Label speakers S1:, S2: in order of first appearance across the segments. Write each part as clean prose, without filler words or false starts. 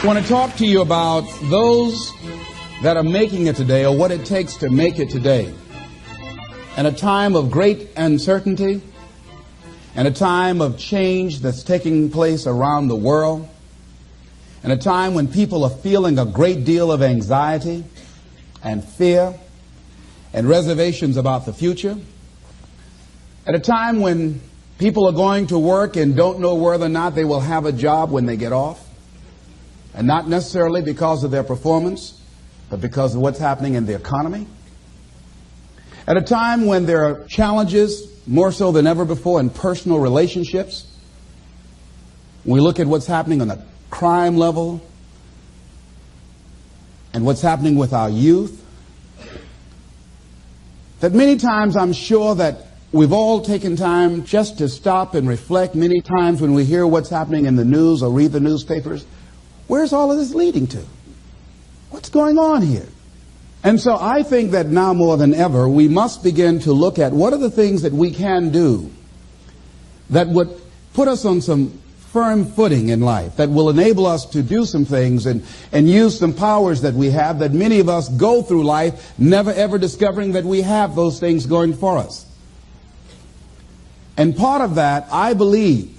S1: I want to talk to you about those that are making it today, or what it takes to make it today. In a time of great uncertainty, and a time of change that's taking place around the world, and a time when people are feeling a great deal of anxiety and fear and reservations about the future, at a time when people are going to work and don't know whether or not they will have a job when they get off, and not necessarily because of their performance, but because of what's happening in the economy. At a time when there are challenges, more so than ever before, in personal relationships. We look at what's happening on the crime level and what's happening with our youth. That many times I'm sure that we've all taken time just to stop and reflect. Many times when we hear what's happening in the news or read the newspapers, where's all of this leading to? What's going on here? And so I think that now more than ever, we must begin to look at what are the things that we can do that would put us on some firm footing in life, that will enable us to do some things and use some powers that we have, that many of us go through life never ever discovering that we have those things going for us. And part of that, I believe,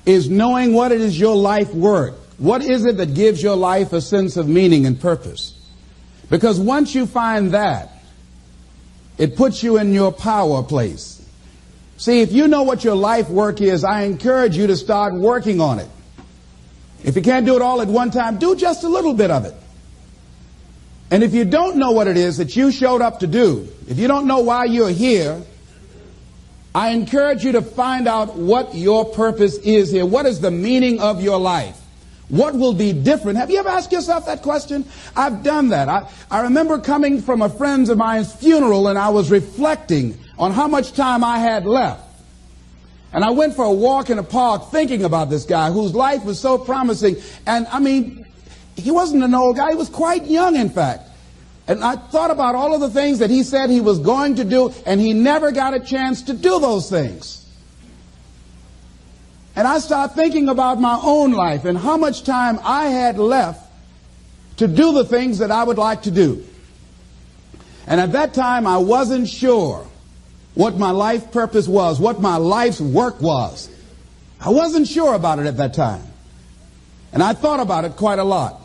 S1: is knowing what it is your life worth. What is it that gives your life a sense of meaning and purpose? Because once you find that, it puts you in your power place. See, if you know what your life work is, I encourage you to start working on it. If you can't do it all at one time, do just a little bit of it. And if you don't know what it is that you showed up to do, if you don't know why you're here, I encourage you to find out what your purpose is here. What is the meaning of your life? What will be different? Have you ever asked yourself that question? I've done that. I remember coming from a friend of mine's funeral, and I was reflecting on how much time I had left. And I went for a walk in a park thinking about this guy whose life was so promising. And I mean, he wasn't an old guy. He was quite young, in fact. And I thought about all of the things that he said he was going to do, and he never got a chance to do those things. And I started thinking about my own life and how much time I had left to do the things that I would like to do. And at that time, I wasn't sure what my life purpose was, what my life's work was. I wasn't sure about it at that time. And I thought about it quite a lot.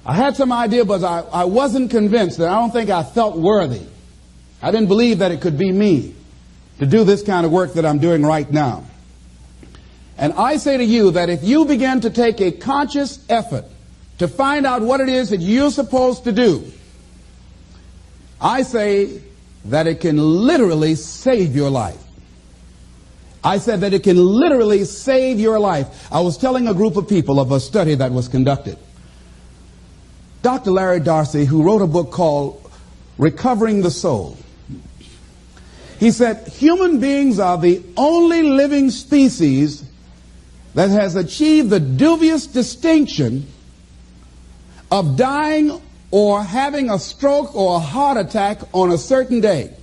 S1: I had some idea, but I wasn't convinced. That I don't think I felt worthy. I didn't believe that it could be me to do this kind of work that I'm doing right now. And I say to you that if you begin to take a conscious effort to find out what it is that you're supposed to do, I say that it can literally save your life. I said that it can literally save your life. I was telling a group of people of a study that was conducted. Dr. Larry Darcy, who wrote a book called Recovering the Soul, he said, human beings are the only living species that has achieved the dubious distinction of dying or having a stroke or a heart attack on a certain day.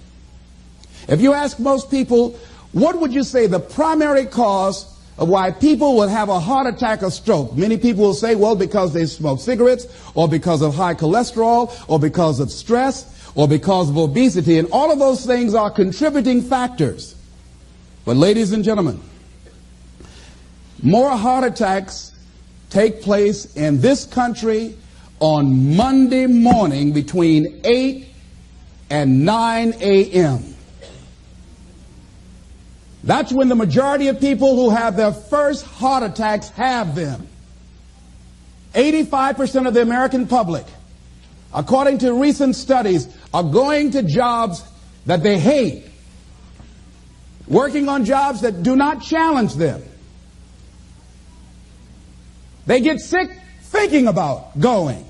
S1: If you ask most people, what would you say the primary cause of why people will have a heart attack or stroke? Many people will say, well, because they smoke cigarettes, or because of high cholesterol, or because of stress, or because of obesity. And all of those things are contributing factors. But ladies and gentlemen, more heart attacks take place in this country on Monday morning between 8 and 9 a.m. That's when the majority of people who have their first heart attacks have them. 85% of the American public, according to recent studies, are going to jobs that they hate, working on jobs that do not challenge them. They get sick thinking about going.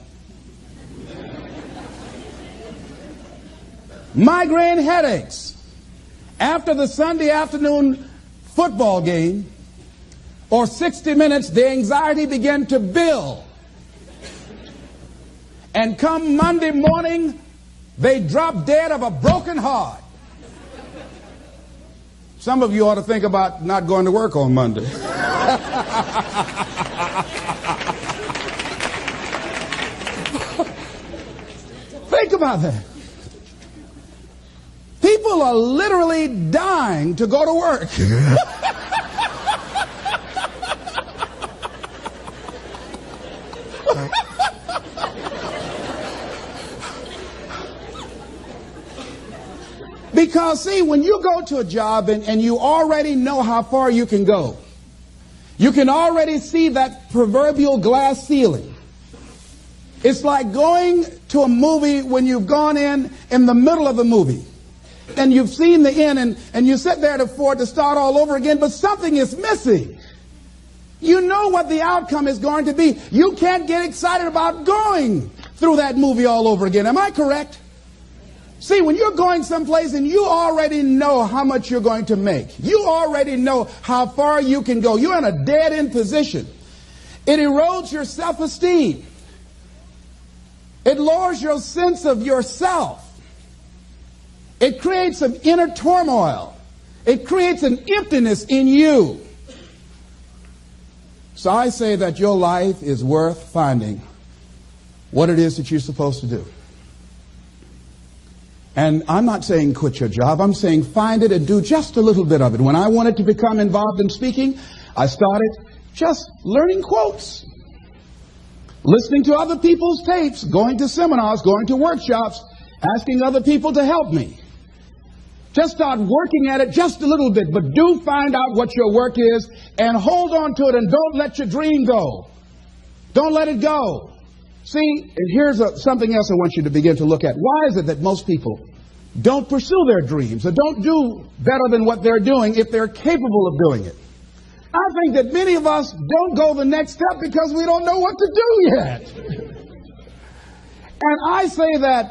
S1: Migraine headaches. After the Sunday afternoon football game or 60 minutes, the anxiety began to build. And come Monday morning, they drop dead of a broken heart. Some of you ought to think about not going to work on Monday. Think about that. People are literally dying to go to work. Because, see, when you go to a job and you already know how far you can go, you can already see that proverbial glass ceiling. It's like going to a movie when you've gone in the middle of the movie and you've seen the end and you sit there to start all over again, but something is missing. You know what the outcome is going to be. You can't get excited about going through that movie all over again. Am I correct? See, when you're going someplace and you already know how much you're going to make, you already know how far you can go, you're in a dead-end position. It erodes your self-esteem. It lowers your sense of yourself. It creates some inner turmoil. It creates an emptiness in you. So I say that your life is worth finding what it is that you're supposed to do. And I'm not saying quit your job. I'm saying find it and do just a little bit of it. When I wanted to become involved in speaking, I started just learning quotes, listening to other people's tapes, going to seminars, going to workshops, asking other people to help me. Just start working at it just a little bit, but do find out what your work is and hold on to it and don't let your dream go. Don't let it go. See, and here's something else I want you to begin to look at. Why is it that most people don't pursue their dreams or don't do better than what they're doing if they're capable of doing it? I think that many of us don't go the next step because we don't know what to do yet. And I say that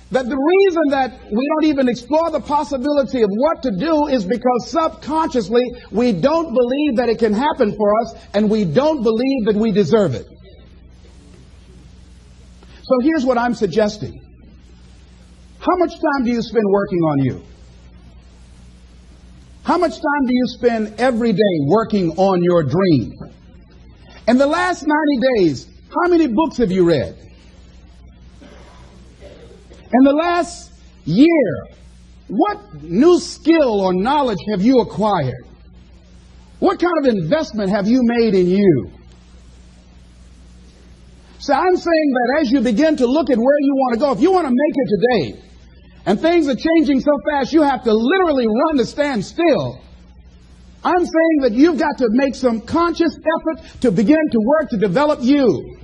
S1: the reason that we don't even explore the possibility of what to do is because subconsciously we don't believe that it can happen for us and we don't believe that we deserve it. So here's what I'm suggesting. How much time do you spend working on you? How much time do you spend every day working on your dream? In the last 90 days, how many books have you read? In the last year, what new skill or knowledge have you acquired? What kind of investment have you made in you? So I'm saying that as you begin to look at where you want to go, if you want to make it today, and things are changing so fast you have to literally run to stand still, I'm saying that you've got to make some conscious effort to begin to work to develop you.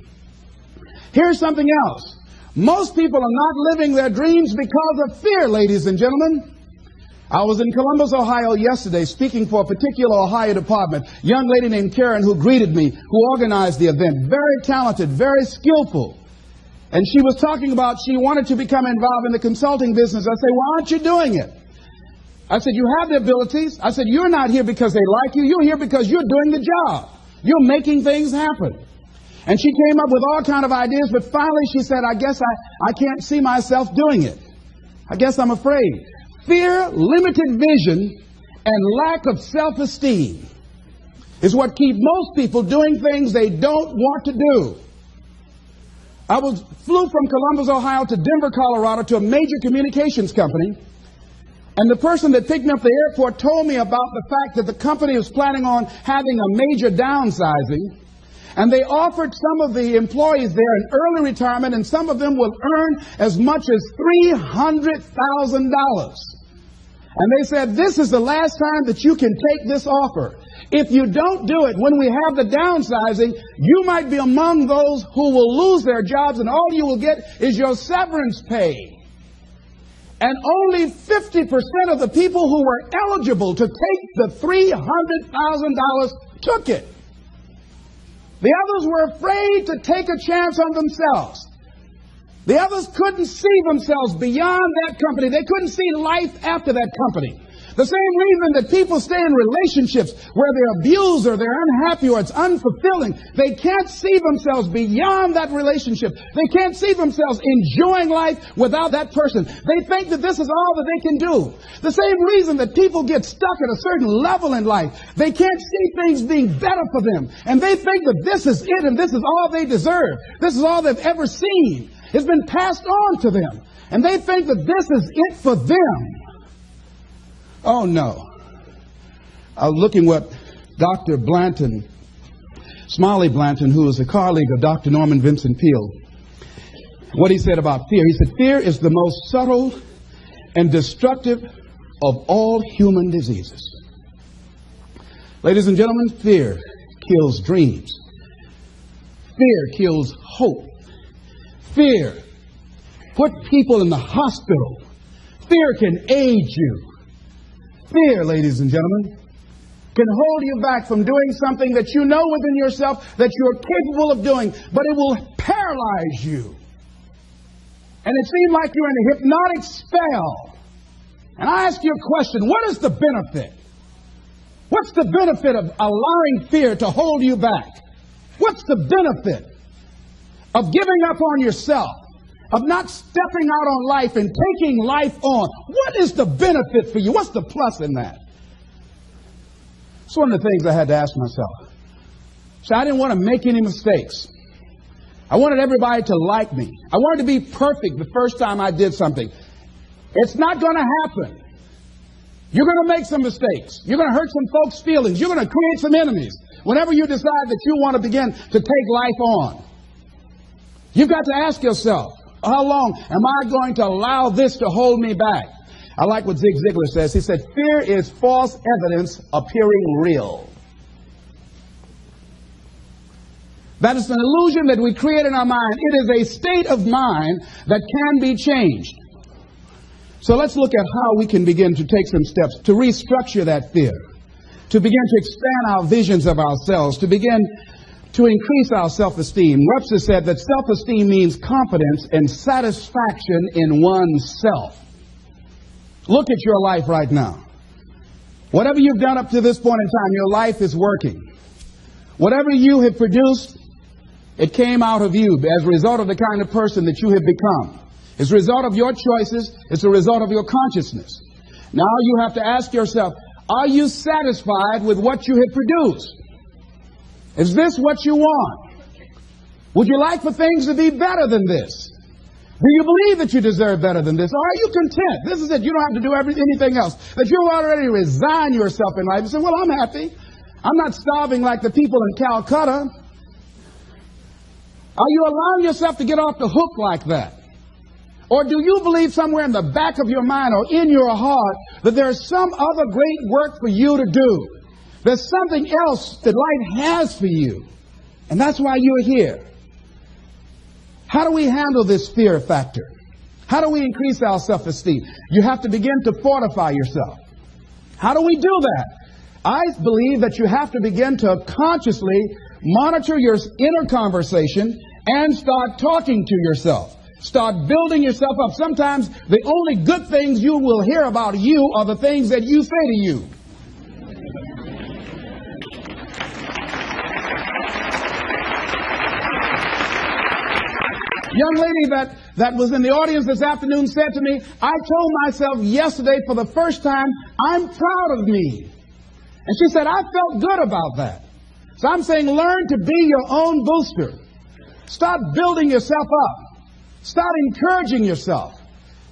S1: Here's something else. Most people are not living their dreams because of fear, ladies and gentlemen. I was in Columbus, Ohio yesterday speaking for a particular Ohio department. A young lady named Karen who greeted me, who organized the event. Very talented, very skillful. And she was talking about she wanted to become involved in the consulting business. I said, why aren't you doing it? I said, you have the abilities. I said, you're not here because they like you. You're here because you're doing the job. You're making things happen. And she came up with all kinds of ideas, but finally she said, I guess I can't see myself doing it. I guess I'm afraid. Fear, limited vision, and lack of self-esteem is what keep most people doing things they don't want to do. I flew from Columbus, Ohio to Denver, Colorado to a major communications company. And the person that picked me up at the airport told me about the fact that the company was planning on having a major downsizing. And they offered some of the employees there an early retirement, and some of them will earn as much as $300,000. And they said, this is the last time that you can take this offer. If you don't do it, when we have the downsizing, you might be among those who will lose their jobs, and all you will get is your severance pay. And only 50% of the people who were eligible to take the $300,000 took it. The others were afraid to take a chance on themselves. The others couldn't see themselves beyond that company. They couldn't see life after that company. The same reason that people stay in relationships where they're abused or they're unhappy or it's unfulfilling. They can't see themselves beyond that relationship. They can't see themselves enjoying life without that person. They think that this is all that they can do. The same reason that people get stuck at a certain level in life. They can't see things being better for them. And they think that this is it and this is all they deserve. This is all they've ever seen. It's been passed on to them. And they think that this is it for them. Oh, no. I was looking what Dr. Blanton, Smiley Blanton, who is a colleague of Dr. Norman Vincent Peale, what he said about fear. He said, fear is the most subtle and destructive of all human diseases. Ladies and gentlemen, fear kills dreams. Fear kills hope. Fear put people in the hospital. Fear can aid you. Fear, ladies and gentlemen, can hold you back from doing something that you know within yourself that you're capable of doing, but it will paralyze you. And it seems like you're in a hypnotic spell. And I ask you a question, what is the benefit? What's the benefit of allowing fear to hold you back? What's the benefit of giving up on yourself, of not stepping out on life and taking life on? What is the benefit for you? What's the plus in that? It's one of the things I had to ask myself. So I didn't want to make any mistakes. I wanted everybody to like me. I wanted to be perfect the first time I did something. It's not going to happen. You're going to make some mistakes. You're going to hurt some folks' feelings. You're going to create some enemies whenever you decide that you want to begin to take life on. You've got to ask yourself, how long am I going to allow this to hold me back? I like what Zig Ziglar says. He said, fear is false evidence appearing real. That is an illusion that we create in our mind. It is a state of mind that can be changed. So let's look at how we can begin to take some steps to restructure that fear, to begin to expand our visions of ourselves, to begin to increase our self-esteem. Webster said that self-esteem means confidence and satisfaction in oneself. Look at your life right now. Whatever you've done up to this point in time, your life is working. Whatever you have produced, it came out of you as a result of the kind of person that you have become. It's a result of your choices. It's a result of your consciousness. Now you have to ask yourself, are you satisfied with what you have produced? Is this what you want? Would you like for things to be better than this? Do you believe that you deserve better than this? Or are you content? This is it. You don't have to do anything else. That you already resign yourself in life and say, well, I'm happy. I'm not starving like the people in Calcutta. Are you allowing yourself to get off the hook like that? Or do you believe somewhere in the back of your mind or in your heart that there's some other great work for you to do? There's something else that life has for you. And that's why you're here. How do we handle this fear factor? How do we increase our self-esteem? You have to begin to fortify yourself. How do we do that? I believe that you have to begin to consciously monitor your inner conversation and start talking to yourself. Start building yourself up. Sometimes the only good things you will hear about you are the things that you say to you. Young lady that was in the audience this afternoon said to me, I told myself yesterday for the first time, I'm proud of me. And she said, I felt good about that. So I'm saying learn to be your own booster. Start building yourself up. Start encouraging yourself.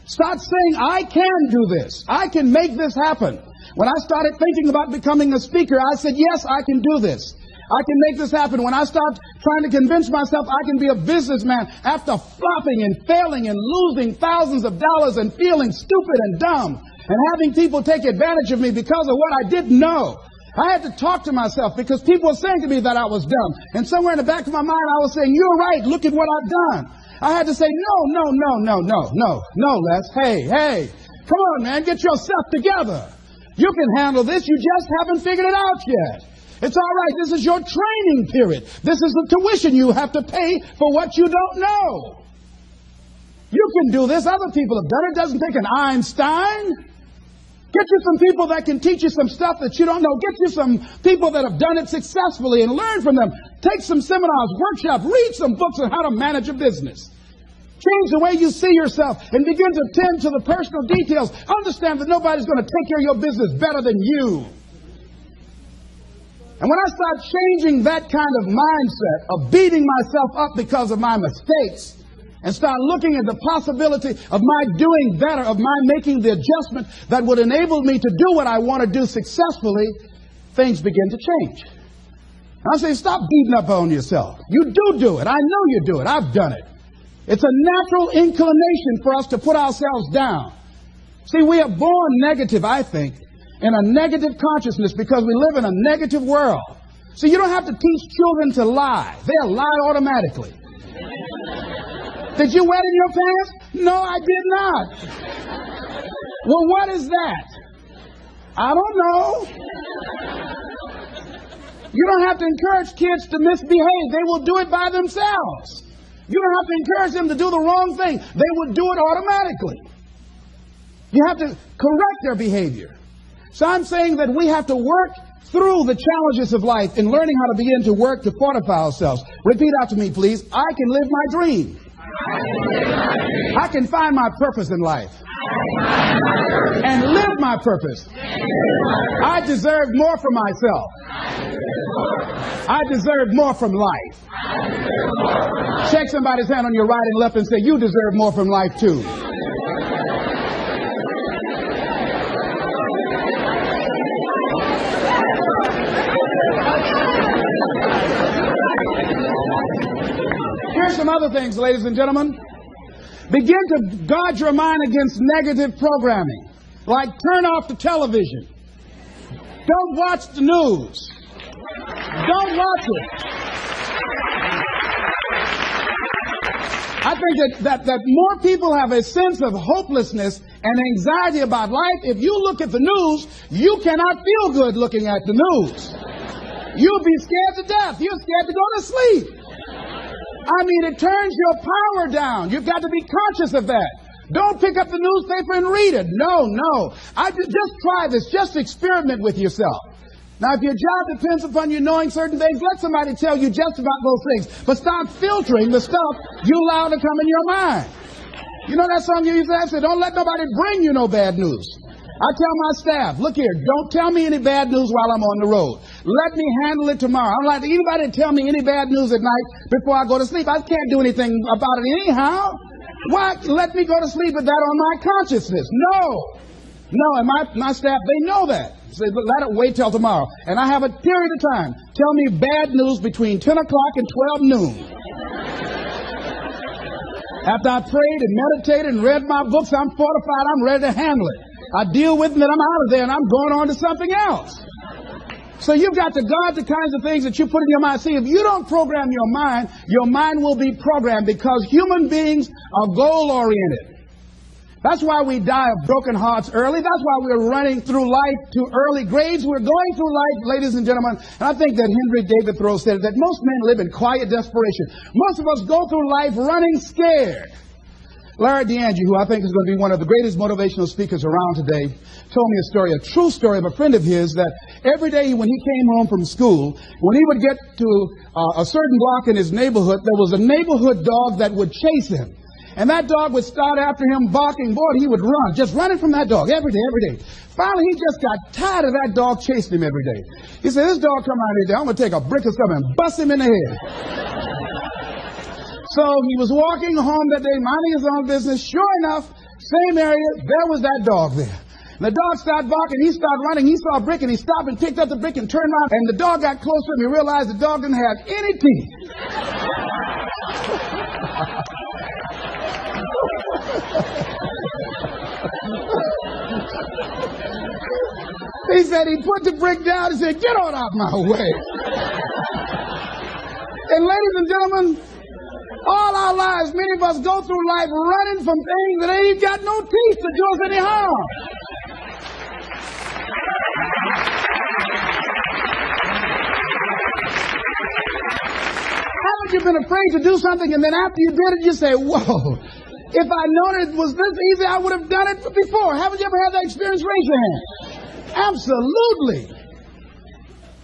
S1: Start saying, I can do this. I can make this happen. When I started thinking about becoming a speaker, I said, yes, I can do this. I can make this happen. When I start trying to convince myself I can be a businessman after flopping and failing and losing thousands of dollars and feeling stupid and dumb and having people take advantage of me because of what I didn't know. I had to talk to myself because people were saying to me that I was dumb. And somewhere in the back of my mind, I was saying, you're right. Look at what I've done. I had to say, no, Les. Hey, come on, man. Get yourself together. You can handle this. You just haven't figured it out yet. It's all right. This is your training period. This is the tuition you have to pay for what you don't know. You can do this. Other people have done it. It doesn't take an Einstein. Get you some people that can teach you some stuff that you don't know. Get you some people that have done it successfully and learn from them. Take some seminars, workshops, read some books on how to manage a business. Change the way you see yourself and begin to tend to the personal details. Understand that nobody's going to take care of your business better than you. And when I start changing that kind of mindset of beating myself up because of my mistakes, and start looking at the possibility of my doing better, of my making the adjustment that would enable me to do what I want to do successfully, things begin to change. I say, stop beating up on yourself. You do it. I know you do it. I've done it. It's a natural inclination for us to put ourselves down. See, we are born negative, I think, in a negative consciousness because we live in a negative world. See, you don't have to teach children to lie. They'll lie automatically. Did you wet in your pants? No, I did not. Well, what is that? I don't know. You don't have to encourage kids to misbehave. They will do it by themselves. You don't have to encourage them to do the wrong thing. They will do it automatically. You have to correct their behavior. So I'm saying that we have to work through the challenges of life in learning how to begin to work to fortify ourselves. Repeat after me, please. I can live my dream. I can find my purpose in life and live my purpose. I deserve more for myself. I deserve more from life. Shake somebody's hand on your right and left and say, you deserve more from life too. Here's some other things, ladies and gentlemen. Begin to guard your mind against negative programming, like turn off the television. Don't watch the news. Don't watch it. I think that more people have a sense of hopelessness and anxiety about life. If you look at the news, you cannot feel good looking at the news. You'll be scared to death. You're scared to go to sleep. I mean, it turns your power down. You've got to be conscious of that. Don't pick up the newspaper and read it. No. Just try this. Just experiment with yourself. Now, if your job depends upon you knowing certain things, let somebody tell you just about those things. But start filtering the stuff you allow to come in your mind. You know that song you used to have? Say, don't let nobody bring you no bad news. I tell my staff, look here, don't tell me any bad news while I'm on the road. Let me handle it tomorrow. I don't like anybody to tell me any bad news at night before I go to sleep. I can't do anything about it anyhow. Why let me go to sleep with that on my consciousness? No, and my staff, they know that. Say, let it wait till tomorrow. And I have a period of time. Tell me bad news between 10 o'clock and 12 noon. After I prayed and meditated and read my books, I'm fortified, I'm ready to handle it. I deal with them and I'm out of there and I'm going on to something else. So you've got to guard the kinds of things that you put in your mind. See, if you don't program your mind will be programmed because human beings are goal-oriented. That's why we die of broken hearts early. That's why we're running through life to early grades. We're going through life, ladies and gentlemen. And I think that Henry David Thoreau said that most men live in quiet desperation. Most of us go through life running scared. Larry DeAngelo, who I think is going to be one of the greatest motivational speakers around today, told me a story, a true story of a friend of his, that every day when he came home from school, when he would get to a certain block in his neighborhood, there was a neighborhood dog that would chase him. And that dog would start after him barking. Boy, he would run, just running from that dog every day. Finally, he just got tired of that dog chasing him every day. He said, this dog come around here, I'm going to take a brick or something and bust him in the head. So he was walking home that day, minding his own business. Sure enough, same area, there was that dog there. And the dog started barking, he started running, he saw a brick and he stopped and picked up the brick and turned around. And the dog got close to him, he realized the dog didn't have any teeth. He said he put the brick down and said, get on out my way. And ladies and gentlemen, all our lives, many of us go through life running from things that ain't got no teeth to do us any harm. Haven't you been afraid to do something and then after you did it, you say, whoa, if I'd known it was this easy, I would have done it before. Haven't you ever had that experience? Raise your hand. Absolutely.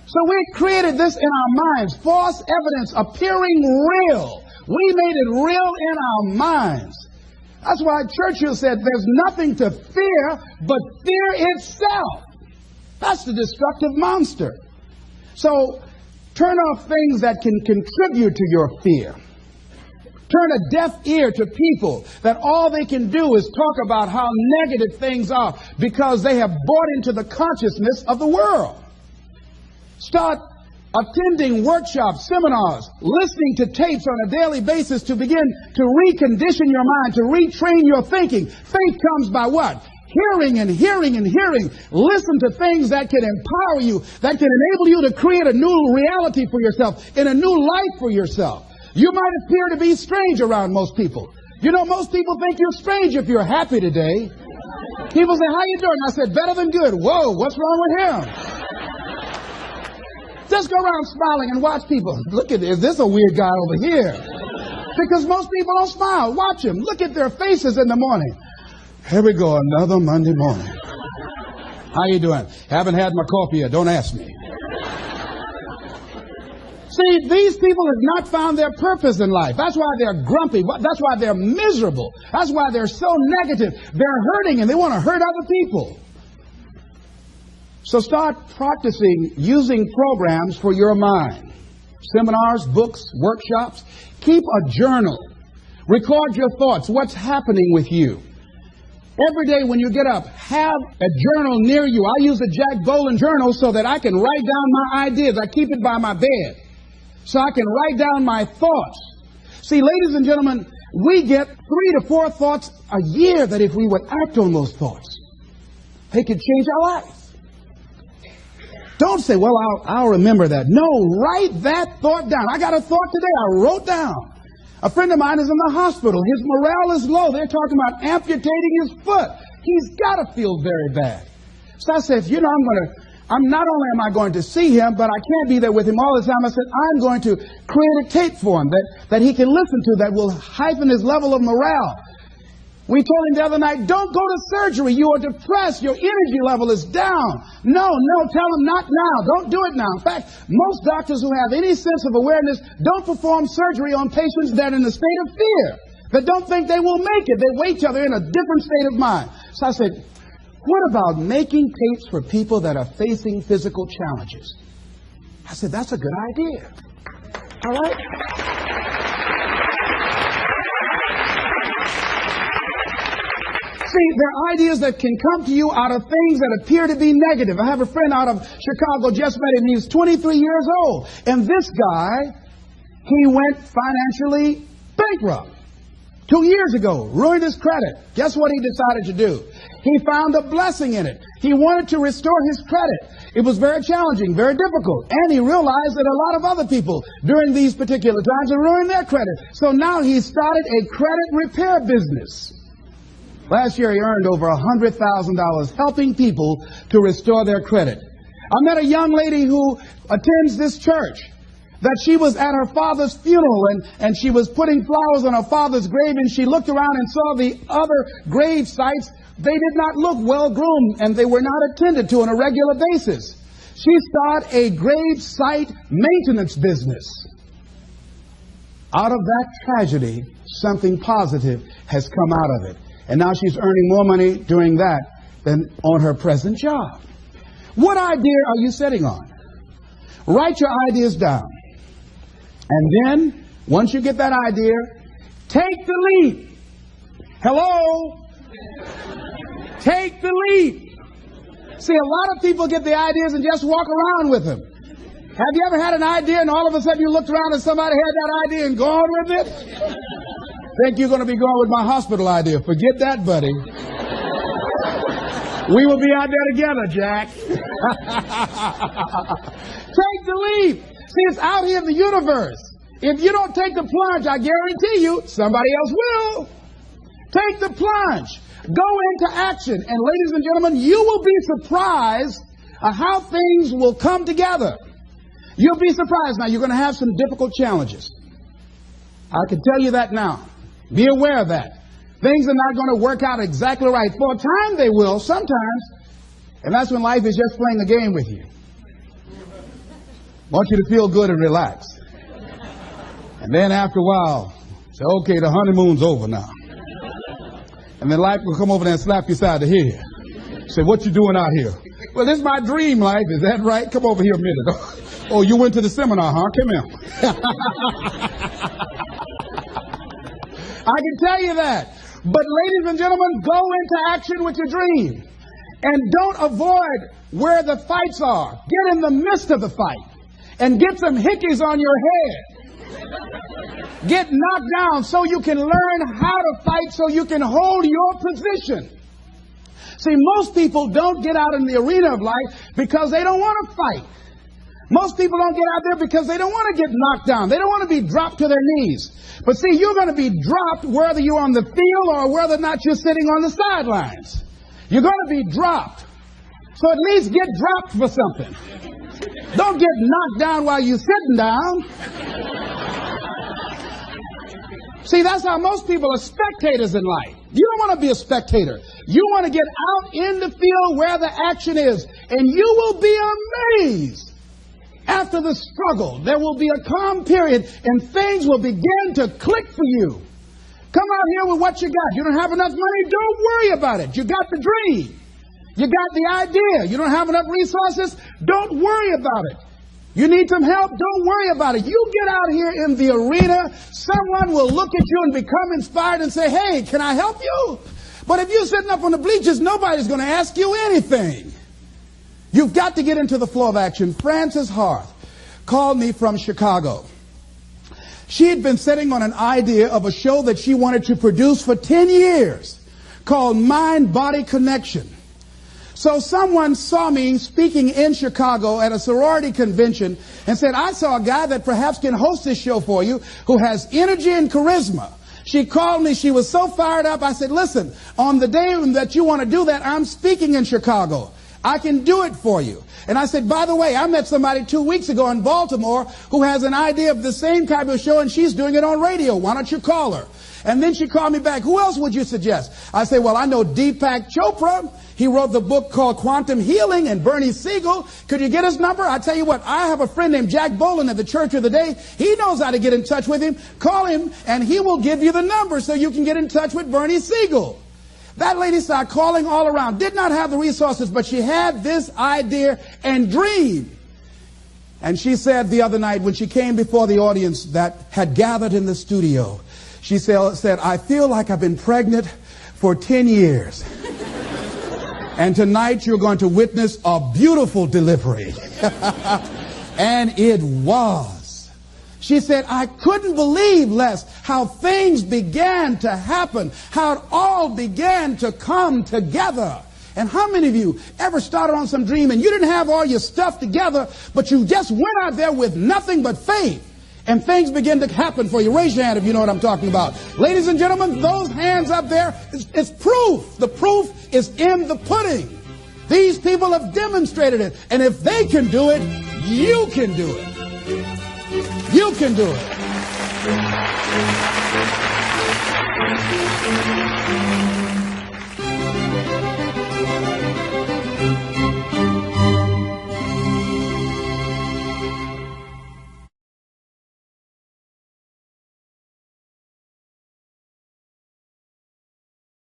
S1: So we created this in our minds, false evidence appearing real. We made it real in our minds. That's why Churchill said there's nothing to fear but fear itself. That's the destructive monster. So turn off things that can contribute to your fear. Turn a deaf ear to people that all they can do is talk about how negative things are because they have bought into the consciousness of the world. Start attending workshops, seminars, listening to tapes on a daily basis to begin to recondition your mind, to retrain your thinking. Faith comes by what? Hearing and hearing and hearing. Listen to things that can empower you, that can enable you to create a new reality for yourself, and a new life for yourself. You might appear to be strange around most people. You know, most people think you're strange if you're happy today. People say, how you doing? I said, better than good. Whoa, what's wrong with him? Just go around smiling and watch people. Look at this. Is this a weird guy over here? Because most people don't smile. Watch them. Look at their faces in the morning. Here we go, another Monday morning. How you doing? Haven't had my coffee yet. Don't ask me. See, these people have not found their purpose in life. That's why they're grumpy. That's why they're miserable. That's why they're so negative. They're hurting and they want to hurt other people. So start practicing using programs for your mind. Seminars, books, workshops. Keep a journal. Record your thoughts. What's happening with you? Every day when you get up, have a journal near you. I use a Jack Boland journal so that I can write down my ideas. I keep it by my bed so I can write down my thoughts. See, ladies and gentlemen, we get 3 to 4 thoughts a year that if we would act on those thoughts, they could change our life. Don't say, well, I'll remember that. No, write that thought down. I got a thought today I wrote down. A friend of mine is in the hospital. His morale is low. They're talking about amputating his foot. He's got to feel very bad. So I said, you know, I'm not only am I going to see him, but I can't be there with him all the time. I said, I'm going to create a tape for him that he can listen to that will heighten his level of morale. We told him the other night, don't go to surgery. You are depressed. Your energy level is down. No, tell him not now. Don't do it now. In fact, most doctors who have any sense of awareness don't perform surgery on patients that are in a state of fear, that don't think they will make it. They wait till they're in a different state of mind. So I said, what about making tapes for people that are facing physical challenges? I said, that's a good idea. All right? See, there are ideas that can come to you out of things that appear to be negative. I have a friend out of Chicago, just met him. He's 23 years old. And this guy, he went financially bankrupt 2 years ago, ruined his credit. Guess what he decided to do? He found a blessing in it. He wanted to restore his credit. It was very challenging, very difficult. And he realized that a lot of other people during these particular times have ruined their credit. So now he started a credit repair business. Last year he earned over $100,000 helping people to restore their credit. I met a young lady who attends this church, that she was at her father's funeral and she was putting flowers on her father's grave, and she looked around and saw the other grave sites. They did not look well groomed and they were not attended to on a regular basis. She started a grave site maintenance business. Out of that tragedy, something positive has come out of it. And now she's earning more money doing that than on her present job. What idea are you sitting on? Write your ideas down. And then, once you get that idea, take the leap. Hello? Take the leap. See, a lot of people get the ideas and just walk around with them. Have you ever had an idea and all of a sudden you looked around and somebody had that idea and gone with it? Think you're going to be going with my hospital idea. Forget that, buddy. We will be out there together, Jack. Take the leap. See, it's out here in the universe. If you don't take the plunge, I guarantee you, somebody else will. Take the plunge. Go into action. And ladies and gentlemen, you will be surprised at how things will come together. You'll be surprised. Now, you're going to have some difficult challenges. I can tell you that now. Be aware of that. Things are not going to work out exactly right. For a time they will, sometimes. And that's when life is just playing a game with you. Want you to feel good and relax. And then after a while, say, okay, the honeymoon's over now. And then life will come over there and slap you side the head. Say, what you doing out here? Well, this is my dream life. Is that right? Come over here a minute. Oh, you went to the seminar, huh? Come here. I can tell you that. But ladies and gentlemen, go into action with your dream. And don't avoid where the fights are. Get in the midst of the fight. And get some hickeys on your head. Get knocked down so you can learn how to fight, so you can hold your position. See, most people don't get out in the arena of life because they don't want to fight. Most people don't get out there because they don't want to get knocked down. They don't want to be dropped to their knees. But see, you're going to be dropped whether you're on the field or whether or not you're sitting on the sidelines. You're going to be dropped. So at least get dropped for something. Don't get knocked down while you're sitting down. See, that's how most people are spectators in life. You don't want to be a spectator. You want to get out in the field where the action is. And you will be amazed. After the struggle, there will be a calm period and things will begin to click for you. Come out here with what you got. You don't have enough money? Don't worry about it. You got the dream. You got the idea. You don't have enough resources? Don't worry about it. You need some help? Don't worry about it. You get out here in the arena, someone will look at you and become inspired and say, hey, can I help you? But if you're sitting up on the bleachers, nobody's going to ask you anything. You've got to get into the flow of action. Frances Harth called me from Chicago. She had been sitting on an idea of a show that she wanted to produce for 10 years called Mind-Body Connection. So someone saw me speaking in Chicago at a sorority convention and said, I saw a guy that perhaps can host this show for you who has energy and charisma. She called me. She was so fired up. I said, listen, on the day that you want to do that, I'm speaking in Chicago. I can do it for you. And I said, by the way, I met somebody 2 weeks ago in Baltimore who has an idea of the same type of show, and she's doing it on radio. Why don't you call her? And then she called me back. Who else would you suggest? I said, well, I know Deepak Chopra. He wrote the book called Quantum Healing, and Bernie Siegel. Could you get his number? I tell you what, I have a friend named Jack Boland at the Church of the Day. He knows how to get in touch with him. Call him, and he will give you the number so you can get in touch with Bernie Siegel. That lady started calling all around. Did not have the resources, but she had this idea and dream. And she said the other night when she came before the audience that had gathered in the studio, she said, I feel like I've been pregnant for 10 years. And tonight you're going to witness a beautiful delivery. And it was. She said, I couldn't believe, Les, how things began to happen, how it all began to come together. And how many of you ever started on some dream and you didn't have all your stuff together, but you just went out there with nothing but faith, and things begin to happen for you? Raise your hand if you know what I'm talking about. Ladies and gentlemen, those hands up there, it's proof. The proof is in the pudding. These people have demonstrated it. And if they can do it, you can do it. You can do it.